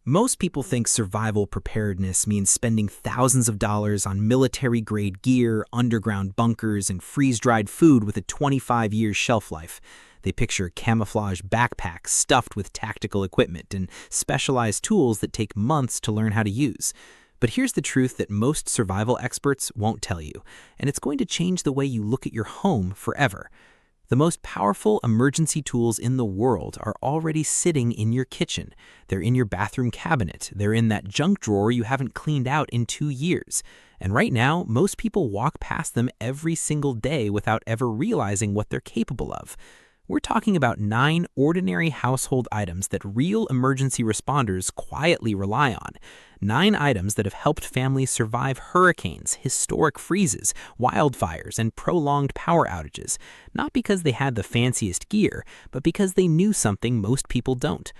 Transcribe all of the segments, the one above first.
Most people think survival preparedness means spending thousands of dollars on military-grade gear, underground bunkers, and freeze-dried food with a 25-year shelf life. They picture camouflage backpacks stuffed with tactical equipment and specialized tools that take months to learn how to use. But here's the truth that most survival experts won't tell you, and it's going to change the way you look at your home forever. The most powerful emergency tools in the world are already sitting in your kitchen. They're in your bathroom cabinet. They're in that junk drawer you haven't cleaned out in 2 years. And right now, most people walk past them every single day without ever realizing what they're capable of. We're talking about 9 ordinary household items that real emergency responders quietly rely on. 9 items that have helped families survive hurricanes, historic freezes, wildfires, and prolonged power outages. Not because they had the fanciest gear, but because they knew something most people don't.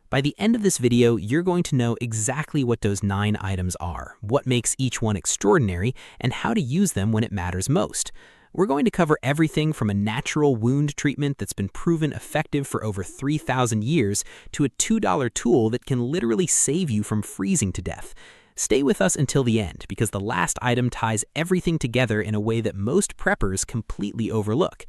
By the end of this video, you're going to know exactly what those 9 items are, what makes each one extraordinary, and how to use them when it matters most. We're going to cover everything from a natural wound treatment that's been proven effective for over 3,000 years to a $2 tool that can literally save you from freezing to death. Stay with us until the end, because the last item ties everything together in a way that most preppers completely overlook.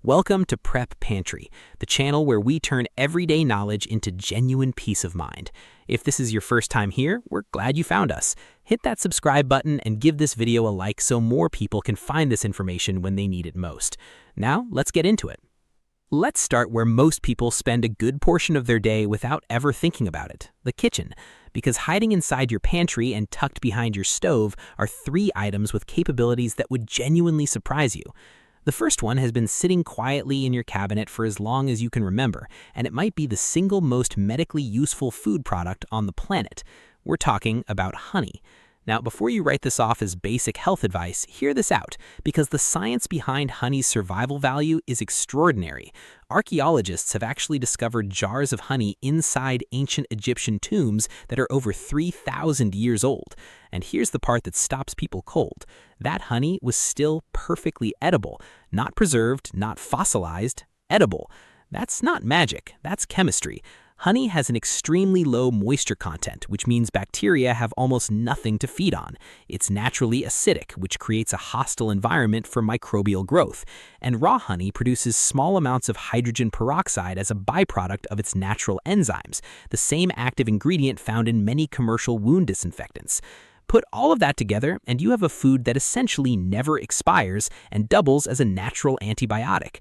Welcome to Prep Pantry, the channel where we turn everyday knowledge into genuine peace of mind. If this is your first time here, we're glad you found us. Hit that subscribe button and give this video a like so more people can find this information when they need it most. Now, let's get into it. Let's start where most people spend a good portion of their day without ever thinking about it, the kitchen. Because hiding inside your pantry and tucked behind your stove are 3 items with capabilities that would genuinely surprise you. The first one has been sitting quietly in your cabinet for as long as you can remember, and it might be the single most medically useful food product on the planet. We're talking about honey. Now, before you write this off as basic health advice, hear this out, because the science behind honey's survival value is extraordinary. Archaeologists have actually discovered jars of honey inside ancient Egyptian tombs that are over 3,000 years old. And here's the part that stops people cold. That honey was still perfectly edible, not preserved, not fossilized, edible. That's not magic, that's chemistry. Honey has an extremely low moisture content, which means bacteria have almost nothing to feed on. It's naturally acidic, which creates a hostile environment for microbial growth. And raw honey produces small amounts of hydrogen peroxide as a byproduct of its natural enzymes, the same active ingredient found in many commercial wound disinfectants. Put all of that together, and you have a food that essentially never expires and doubles as a natural antibiotic.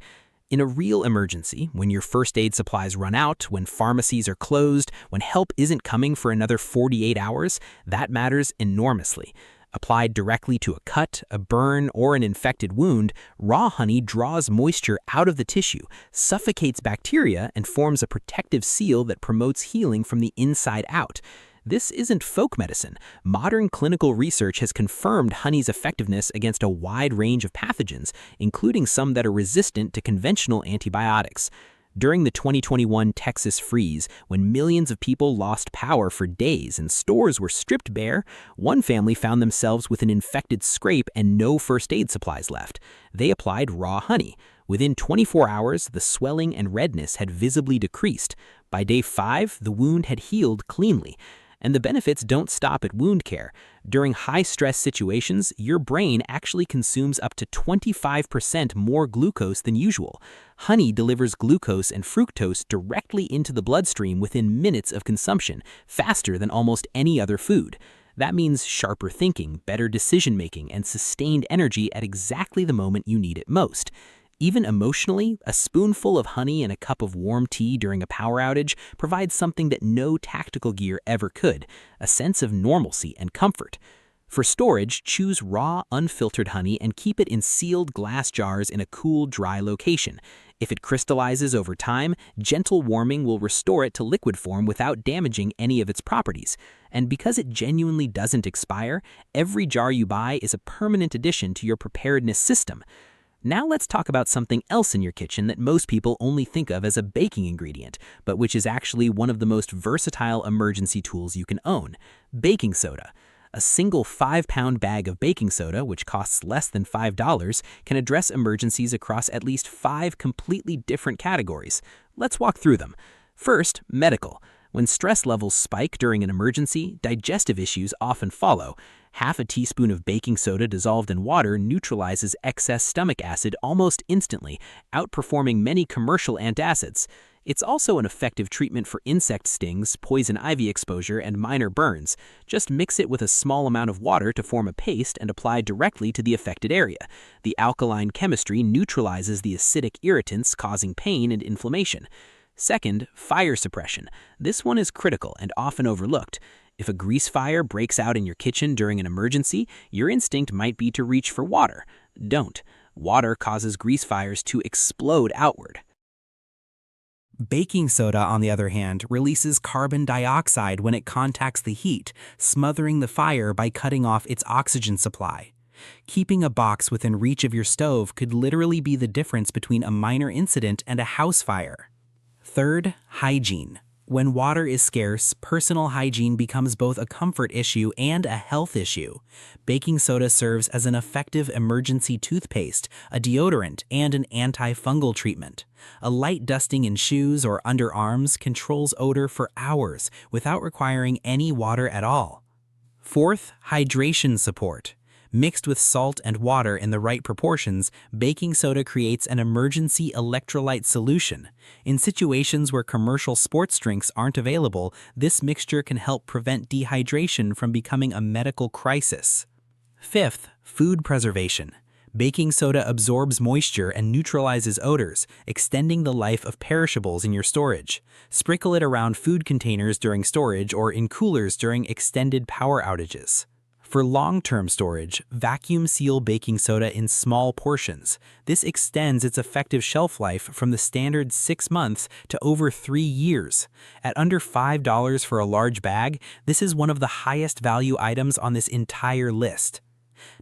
In a real emergency, when your first aid supplies run out, when pharmacies are closed, when help isn't coming for another 48 hours, that matters enormously. Applied directly to a cut, a burn, or an infected wound, raw honey draws moisture out of the tissue, suffocates bacteria, and forms a protective seal that promotes healing from the inside out. This isn't folk medicine. Modern clinical research has confirmed honey's effectiveness against a wide range of pathogens, including some that are resistant to conventional antibiotics. During the 2021 Texas freeze, when millions of people lost power for days and stores were stripped bare, one family found themselves with an infected scrape and no first aid supplies left. They applied raw honey. Within 24 hours, the swelling and redness had visibly decreased. By day 5, the wound had healed cleanly. And the benefits don't stop at wound care. During high-stress situations, your brain actually consumes up to 25% more glucose than usual. Honey delivers glucose and fructose directly into the bloodstream within minutes of consumption, faster than almost any other food. That means sharper thinking, better decision-making, and sustained energy at exactly the moment you need it most. Even emotionally, a spoonful of honey in a cup of warm tea during a power outage provides something that no tactical gear ever could, a sense of normalcy and comfort. For storage, choose raw, unfiltered honey and keep it in sealed glass jars in a cool, dry location. If it crystallizes over time, gentle warming will restore it to liquid form without damaging any of its properties. And because it genuinely doesn't expire, every jar you buy is a permanent addition to your preparedness system. Now let's talk about something else in your kitchen that most people only think of as a baking ingredient, but which is actually one of the most versatile emergency tools you can own: baking soda. A single 5-pound bag of baking soda, which costs less than $5, can address emergencies across at least 5 completely different categories. Let's walk through them. First, medical. When stress levels spike during an emergency, digestive issues often follow. Half a teaspoon of baking soda dissolved in water neutralizes excess stomach acid almost instantly, outperforming many commercial antacids. It's also an effective treatment for insect stings, poison ivy exposure, and minor burns. Just mix it with a small amount of water to form a paste and apply directly to the affected area. The alkaline chemistry neutralizes the acidic irritants causing pain and inflammation. Second, fire suppression. This one is critical and often overlooked. If a grease fire breaks out in your kitchen during an emergency, your instinct might be to reach for water. Don't. Water causes grease fires to explode outward. Baking soda, on the other hand, releases carbon dioxide when it contacts the heat, smothering the fire by cutting off its oxygen supply. Keeping a box within reach of your stove could literally be the difference between a minor incident and a house fire. Third, hygiene. When water is scarce, personal hygiene becomes both a comfort issue and a health issue. Baking soda serves as an effective emergency toothpaste, a deodorant, and an antifungal treatment. A light dusting in shoes or underarms controls odor for hours without requiring any water at all. Fourth, hydration support. Mixed with salt and water in the right proportions, baking soda creates an emergency electrolyte solution. In situations where commercial sports drinks aren't available, this mixture can help prevent dehydration from becoming a medical crisis. Fifth, food preservation. Baking soda absorbs moisture and neutralizes odors, extending the life of perishables in your storage. Sprinkle it around food containers during storage or in coolers during extended power outages. For long-term storage, vacuum seal baking soda in small portions. This extends its effective shelf life from the standard 6 months to over 3 years. At under $5 for a large bag, this is one of the highest value items on this entire list.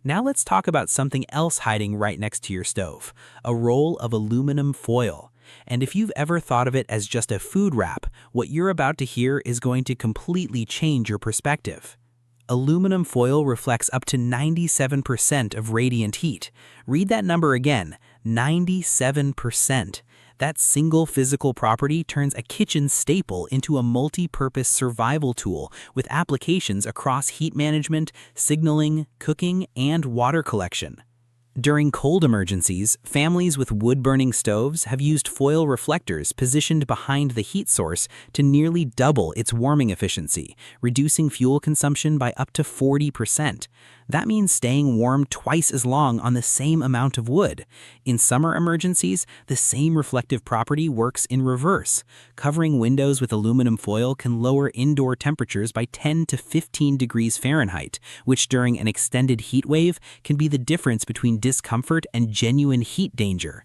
Now let's talk about something else hiding right next to your stove, a roll of aluminum foil. And if you've ever thought of it as just a food wrap, what you're about to hear is going to completely change your perspective. Aluminum foil reflects up to 97% of radiant heat. Read that number again, 97%. That single physical property turns a kitchen staple into a multi-purpose survival tool with applications across heat management, signaling, cooking, and water collection. During cold emergencies, families with wood-burning stoves have used foil reflectors positioned behind the heat source to nearly double its warming efficiency, reducing fuel consumption by up to 40%. That means staying warm twice as long on the same amount of wood. In summer emergencies, the same reflective property works in reverse. Covering windows with aluminum foil can lower indoor temperatures by 10 to 15 degrees Fahrenheit, which during an extended heat wave can be the difference between discomfort and genuine heat danger.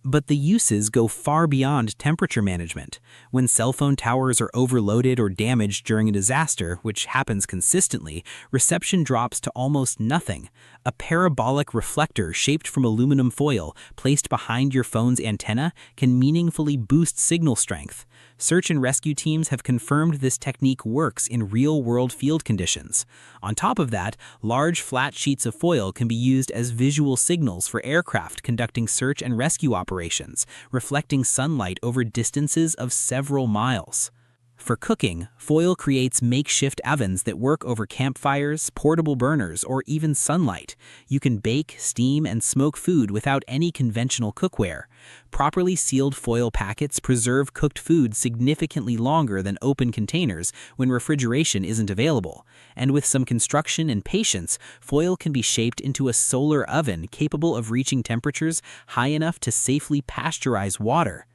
But the uses go far beyond temperature management. When cell phone towers are overloaded or damaged during a disaster, which happens consistently, reception drops to almost nothing. A parabolic reflector shaped from aluminum foil placed behind your phone's antenna can meaningfully boost signal strength. Search and rescue teams have confirmed this technique works in real-world field conditions. On top of that, large flat sheets of foil can be used as visual signals for aircraft conducting search and rescue operations, reflecting sunlight over distances of several miles. For cooking, foil creates makeshift ovens that work over campfires, portable burners, or even sunlight. You can bake, steam, and smoke food without any conventional cookware. Properly sealed foil packets preserve cooked food significantly longer than open containers when refrigeration isn't available. And with some construction and patience, foil can be shaped into a solar oven capable of reaching temperatures high enough to safely pasteurize water.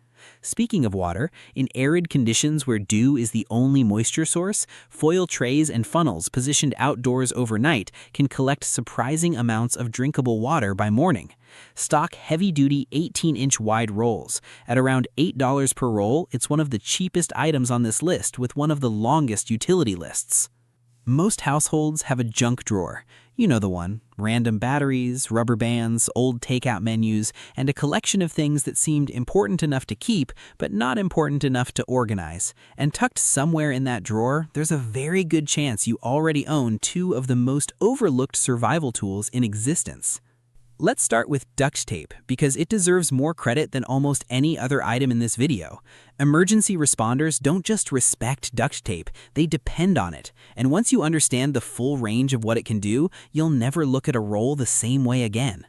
Speaking of water, in arid conditions where dew is the only moisture source, foil trays and funnels positioned outdoors overnight can collect surprising amounts of drinkable water by morning. Stock heavy-duty 18-inch wide rolls. At around $8 per roll, it's one of the cheapest items on this list with one of the longest utility lists. Most households have a junk drawer. You know the one. Random batteries, rubber bands, old takeout menus, and a collection of things that seemed important enough to keep, but not important enough to organize. And tucked somewhere in that drawer, there's a very good chance you already own two of the most overlooked survival tools in existence. Let's start with duct tape because it deserves more credit than almost any other item in this video. Emergency responders don't just respect duct tape, they depend on it. And once you understand the full range of what it can do, you'll never look at a roll the same way again.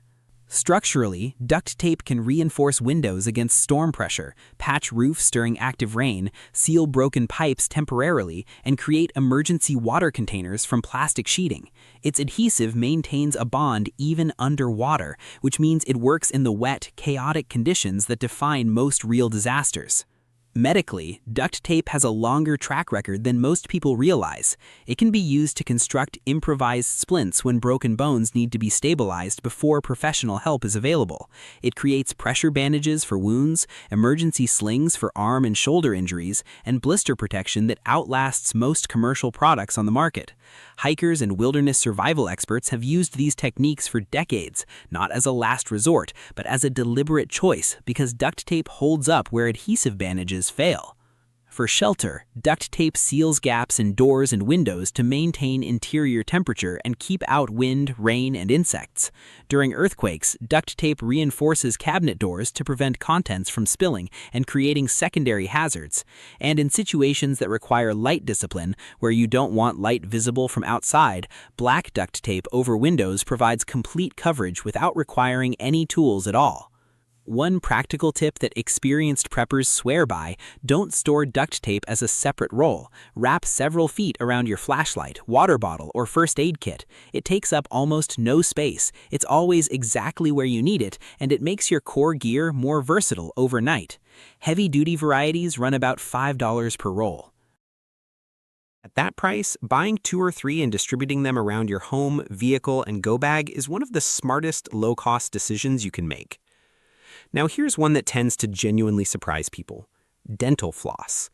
Structurally, duct tape can reinforce windows against storm pressure, patch roofs during active rain, seal broken pipes temporarily, and create emergency water containers from plastic sheeting. Its adhesive maintains a bond even underwater, which means it works in the wet, chaotic conditions that define most real disasters. Medically, duct tape has a longer track record than most people realize. It can be used to construct improvised splints when broken bones need to be stabilized before professional help is available. It creates pressure bandages for wounds, emergency slings for arm and shoulder injuries, and blister protection that outlasts most commercial products on the market. Hikers and wilderness survival experts have used these techniques for decades, not as a last resort, but as a deliberate choice because duct tape holds up where adhesive bandages fail. For shelter, duct tape seals gaps in doors and windows to maintain interior temperature and keep out wind, rain, and insects. During earthquakes, duct tape reinforces cabinet doors to prevent contents from spilling and creating secondary hazards. And in situations that require light discipline, where you don't want light visible from outside, black duct tape over windows provides complete coverage without requiring any tools at all. One practical tip that experienced preppers swear by: don't store duct tape as a separate roll. Wrap several feet around your flashlight, water bottle, or first aid kit. It takes up almost no space, it's always exactly where you need it, and it makes your core gear more versatile overnight. Heavy-duty varieties run about $5 per roll. At that price, buying 2 or 3 and distributing them around your home, vehicle, and go bag is one of the smartest, low-cost decisions you can make. Now here's one that tends to genuinely surprise people: dental floss.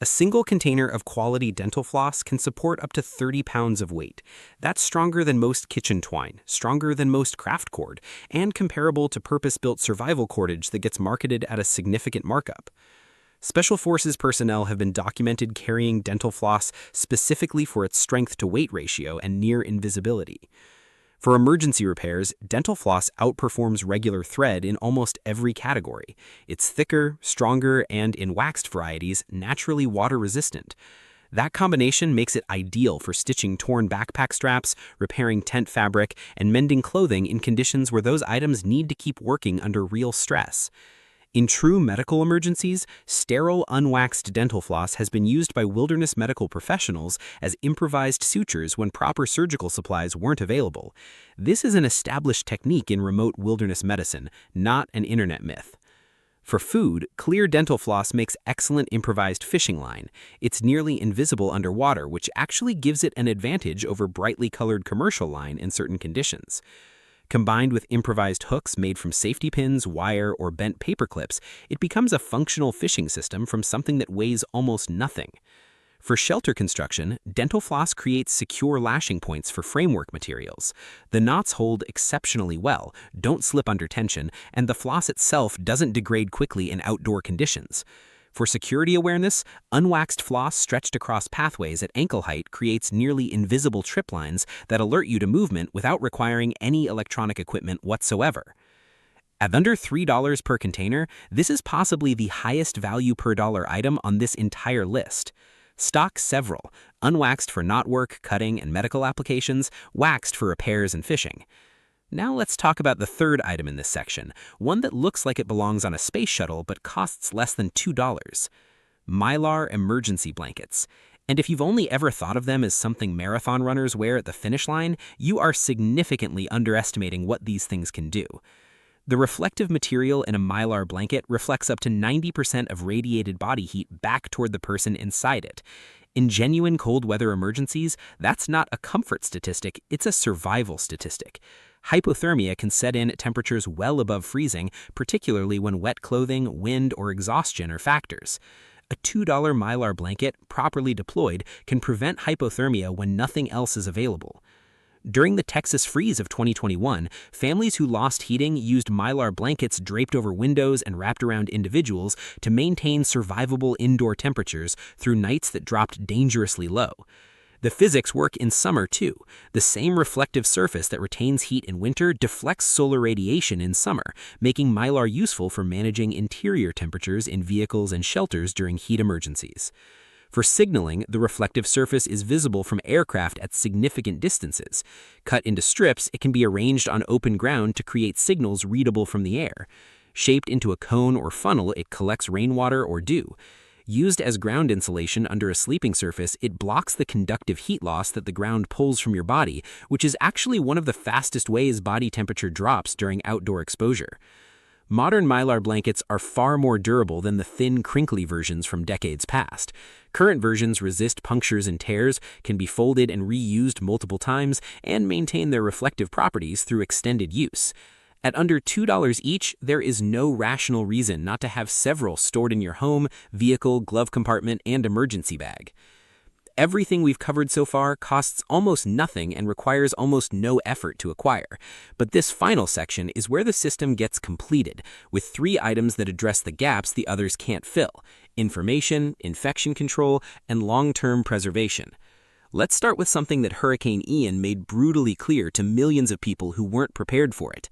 A single container of quality dental floss can support up to 30 pounds of weight. That's stronger than most kitchen twine, stronger than most craft cord, and comparable to purpose-built survival cordage that gets marketed at a significant markup. Special Forces personnel have been documented carrying dental floss specifically for its strength-to-weight ratio and near invisibility. For emergency repairs, dental floss outperforms regular thread in almost every category. It's thicker, stronger, and in waxed varieties, naturally water-resistant. That combination makes it ideal for stitching torn backpack straps, repairing tent fabric, and mending clothing in conditions where those items need to keep working under real stress. In true medical emergencies, sterile, unwaxed dental floss has been used by wilderness medical professionals as improvised sutures when proper surgical supplies weren't available. This is an established technique in remote wilderness medicine, not an internet myth. For food, clear dental floss makes excellent improvised fishing line. It's nearly invisible underwater, which actually gives it an advantage over brightly colored commercial line in certain conditions. Combined with improvised hooks made from safety pins, wire, or bent paper clips, it becomes a functional fishing system from something that weighs almost nothing. For shelter construction, dental floss creates secure lashing points for framework materials. The knots hold exceptionally well, don't slip under tension, and the floss itself doesn't degrade quickly in outdoor conditions. For security awareness, unwaxed floss stretched across pathways at ankle height creates nearly invisible trip lines that alert you to movement without requiring any electronic equipment whatsoever. At under $3 per container, this is possibly the highest value per dollar item on this entire list. Stock several: unwaxed for knotwork, cutting, and medical applications, waxed for repairs and fishing. Now let's talk about the third item in this section, one that looks like it belongs on a space shuttle but costs less than $2. Mylar emergency blankets. And if you've only ever thought of them as something marathon runners wear at the finish line, you are significantly underestimating what these things can do. The reflective material in a Mylar blanket reflects up to 90% of radiated body heat back toward the person inside it. In genuine cold weather emergencies, that's not a comfort statistic, it's a survival statistic. Hypothermia can set in at temperatures well above freezing, particularly when wet clothing, wind, or exhaustion are factors. A $2 Mylar blanket, properly deployed, can prevent hypothermia when nothing else is available. During the Texas freeze of 2021, families who lost heating used Mylar blankets draped over windows and wrapped around individuals to maintain survivable indoor temperatures through nights that dropped dangerously low. The physics work in summer too. The same reflective surface that retains heat in winter deflects solar radiation in summer, making Mylar useful for managing interior temperatures in vehicles and shelters during heat emergencies. For signaling, the reflective surface is visible from aircraft at significant distances. Cut into strips, it can be arranged on open ground to create signals readable from the air. Shaped into a cone or funnel, it collects rainwater or dew. Used as ground insulation under a sleeping surface, it blocks the conductive heat loss that the ground pulls from your body, which is actually one of the fastest ways body temperature drops during outdoor exposure. Modern Mylar blankets are far more durable than the thin, crinkly versions from decades past. Current versions resist punctures and tears, can be folded and reused multiple times, and maintain their reflective properties through extended use. At under $2 each, there is no rational reason not to have several stored in your home, vehicle, glove compartment, and emergency bag. Everything we've covered so far costs almost nothing and requires almost no effort to acquire. But this final section is where the system gets completed, with 3 items that address the gaps the others can't fill: information, infection control, and long-term preservation. Let's start with something that Hurricane Ian made brutally clear to millions of people who weren't prepared for it.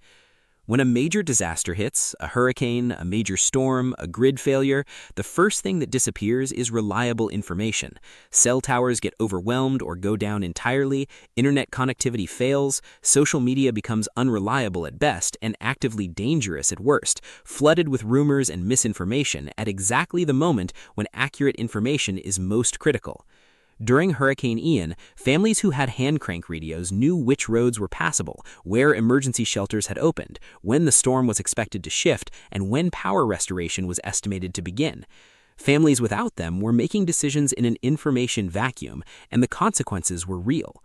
When a major disaster hits, a hurricane, a major storm, a grid failure, the first thing that disappears is reliable information. Cell towers get overwhelmed or go down entirely, internet connectivity fails, social media becomes unreliable at best and actively dangerous at worst, flooded with rumors and misinformation at exactly the moment when accurate information is most critical. During Hurricane Ian, families who had hand crank radios knew which roads were passable, where emergency shelters had opened, when the storm was expected to shift, and when power restoration was estimated to begin. Families without them were making decisions in an information vacuum, and the consequences were real.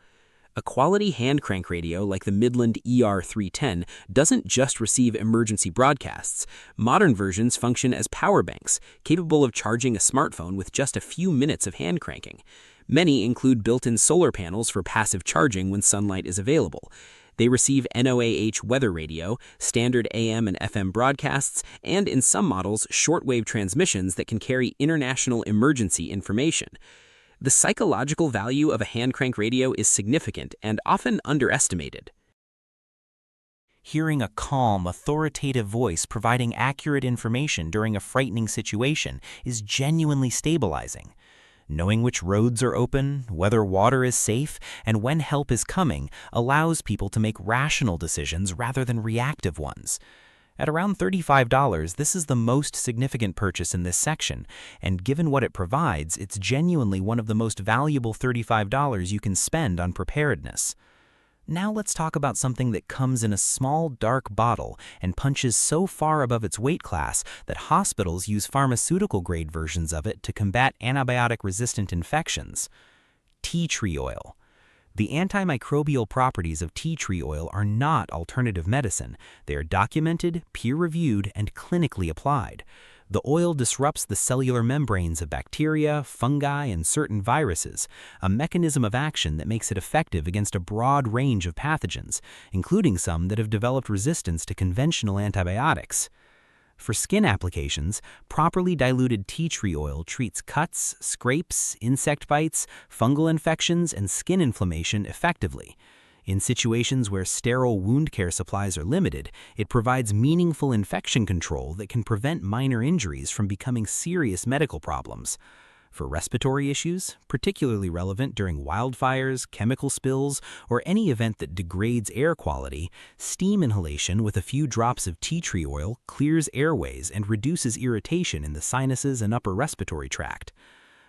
A quality hand crank radio like the Midland ER310 doesn't just receive emergency broadcasts. Modern versions function as power banks, capable of charging a smartphone with just a few minutes of hand cranking. Many include built-in solar panels for passive charging when sunlight is available. They receive NOAH weather radio, standard AM and FM broadcasts, and in some models, shortwave transmissions that can carry international emergency information. The psychological value of a hand crank radio is significant and often underestimated. Hearing a calm, authoritative voice providing accurate information during a frightening situation is genuinely stabilizing. Knowing which roads are open, whether water is safe, and when help is coming allows people to make rational decisions rather than reactive ones. At around $35, this is the most significant purchase in this section, and given what it provides, it's genuinely one of the most valuable $35 you can spend on preparedness. Now let's talk about something that comes in a small, dark bottle and punches so far above its weight class that hospitals use pharmaceutical-grade versions of it to combat antibiotic-resistant infections: tea tree oil. The antimicrobial properties of tea tree oil are not alternative medicine. They are documented, peer-reviewed, and clinically applied. The oil disrupts the cellular membranes of bacteria, fungi, and certain viruses, a mechanism of action that makes it effective against a broad range of pathogens, including some that have developed resistance to conventional antibiotics. For skin applications, properly diluted tea tree oil treats cuts, scrapes, insect bites, fungal infections, and skin inflammation effectively. In situations where sterile wound care supplies are limited, it provides meaningful infection control that can prevent minor injuries from becoming serious medical problems. For respiratory issues, particularly relevant during wildfires, chemical spills, or any event that degrades air quality, steam inhalation with a few drops of tea tree oil clears airways and reduces irritation in the sinuses and upper respiratory tract.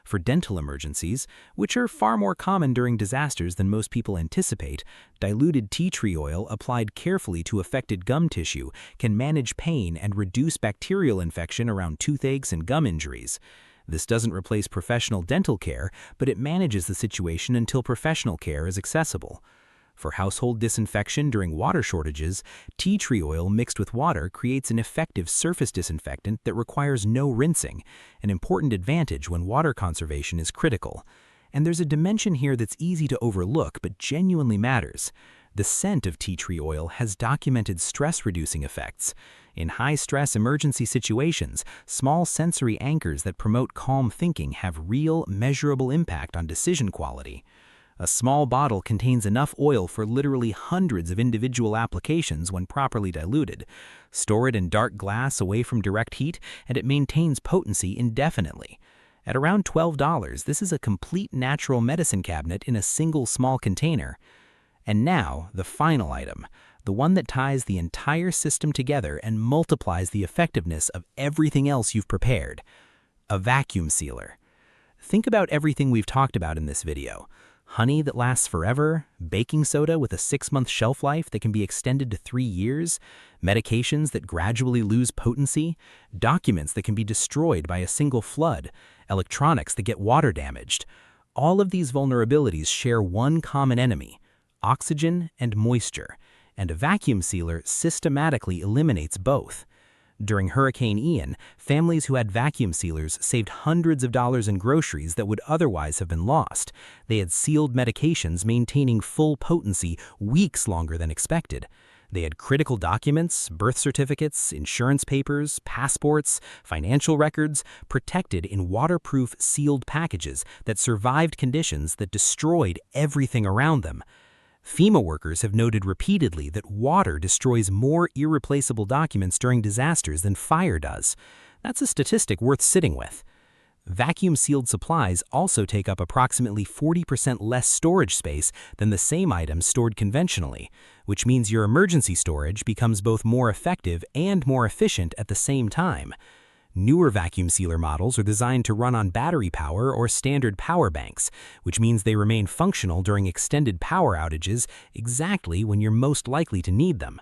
For dental emergencies, which are far more common during disasters than most people anticipate, diluted tea tree oil applied carefully to affected gum tissue can manage pain and reduce bacterial infection around toothaches and gum injuries. This doesn't replace professional dental care, but it manages the situation until professional care is accessible. For household disinfection during water shortages, tea tree oil mixed with water creates an effective surface disinfectant that requires no rinsing, an important advantage when water conservation is critical. And there's a dimension here that's easy to overlook but genuinely matters. The scent of tea tree oil has documented stress-reducing effects. In high-stress emergency situations, small sensory anchors that promote calm thinking have real, measurable impact on decision quality. A small bottle contains enough oil for literally hundreds of individual applications when properly diluted. Store it in dark glass away from direct heat, and it maintains potency indefinitely. At around $12, this is a complete natural medicine cabinet in a single small container. And now, the final item, the one that ties the entire system together and multiplies the effectiveness of everything else you've prepared. A vacuum sealer. Think about everything we've talked about in this video. Honey that lasts forever, baking soda with a 6-month shelf life that can be extended to 3 years, medications that gradually lose potency, documents that can be destroyed by a single flood, electronics that get water damaged. All of these vulnerabilities share one common enemy: oxygen and moisture, and a vacuum sealer systematically eliminates both. During Hurricane Ian, families who had vacuum sealers saved hundreds of dollars in groceries that would otherwise have been lost. They had sealed medications maintaining full potency weeks longer than expected. They had critical documents, birth certificates, insurance papers, passports, financial records, protected in waterproof sealed packages that survived conditions that destroyed everything around them. FEMA workers have noted repeatedly that water destroys more irreplaceable documents during disasters than fire does. That's a statistic worth sitting with. Vacuum-sealed supplies also take up approximately 40% less storage space than the same items stored conventionally, which means your emergency storage becomes both more effective and more efficient at the same time. Newer vacuum sealer models are designed to run on battery power or standard power banks, which means they remain functional during extended power outages exactly when you're most likely to need them.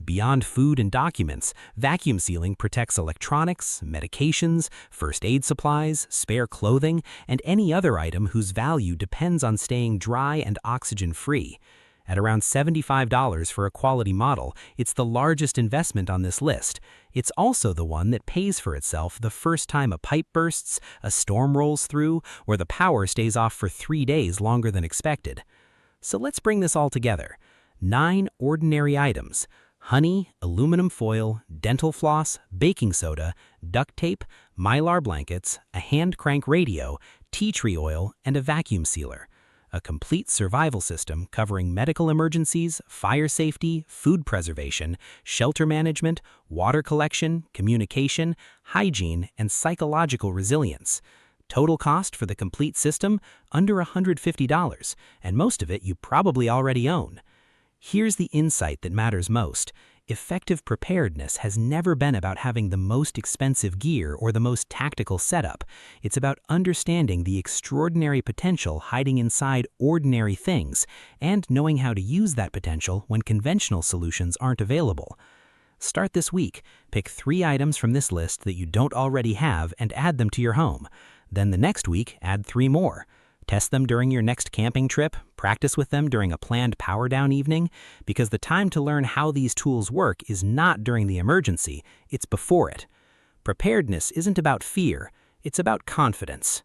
Beyond food and documents, vacuum sealing protects electronics, medications, first aid supplies, spare clothing, and any other item whose value depends on staying dry and oxygen-free. At around $75 for a quality model, it's the largest investment on this list. It's also the one that pays for itself the first time a pipe bursts, a storm rolls through, or the power stays off for 3 days longer than expected. So let's bring this all together. 9 ordinary items: honey, aluminum foil, dental floss, baking soda, duct tape, Mylar blankets, a hand crank radio, tea tree oil, and a vacuum sealer. A complete survival system covering medical emergencies, fire safety, food preservation, shelter management, water collection, communication, hygiene, and psychological resilience. Total cost for the complete system, under $150, and most of it you probably already own. Here's the insight that matters most. Effective preparedness has never been about having the most expensive gear or the most tactical setup. It's about understanding the extraordinary potential hiding inside ordinary things and knowing how to use that potential when conventional solutions aren't available. Start this week. Pick 3 items from this list that you don't already have and add them to your home. Then the next week, add 3 more. Test them during your next camping trip, practice with them during a planned power down evening, because the time to learn how these tools work is not during the emergency, it's before it. Preparedness isn't about fear, it's about confidence.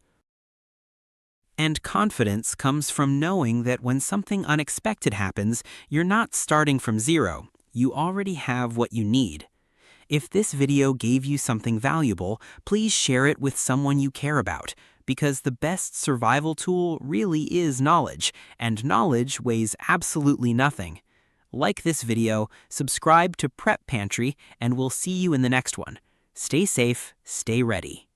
And confidence comes from knowing that when something unexpected happens, you're not starting from zero. You already have what you need. If this video gave you something valuable, please share it with someone you care about, because the best survival tool really is knowledge, and knowledge weighs absolutely nothing. Like this video, subscribe to Prep Pantry, and we'll see you in the next one. Stay safe, stay ready.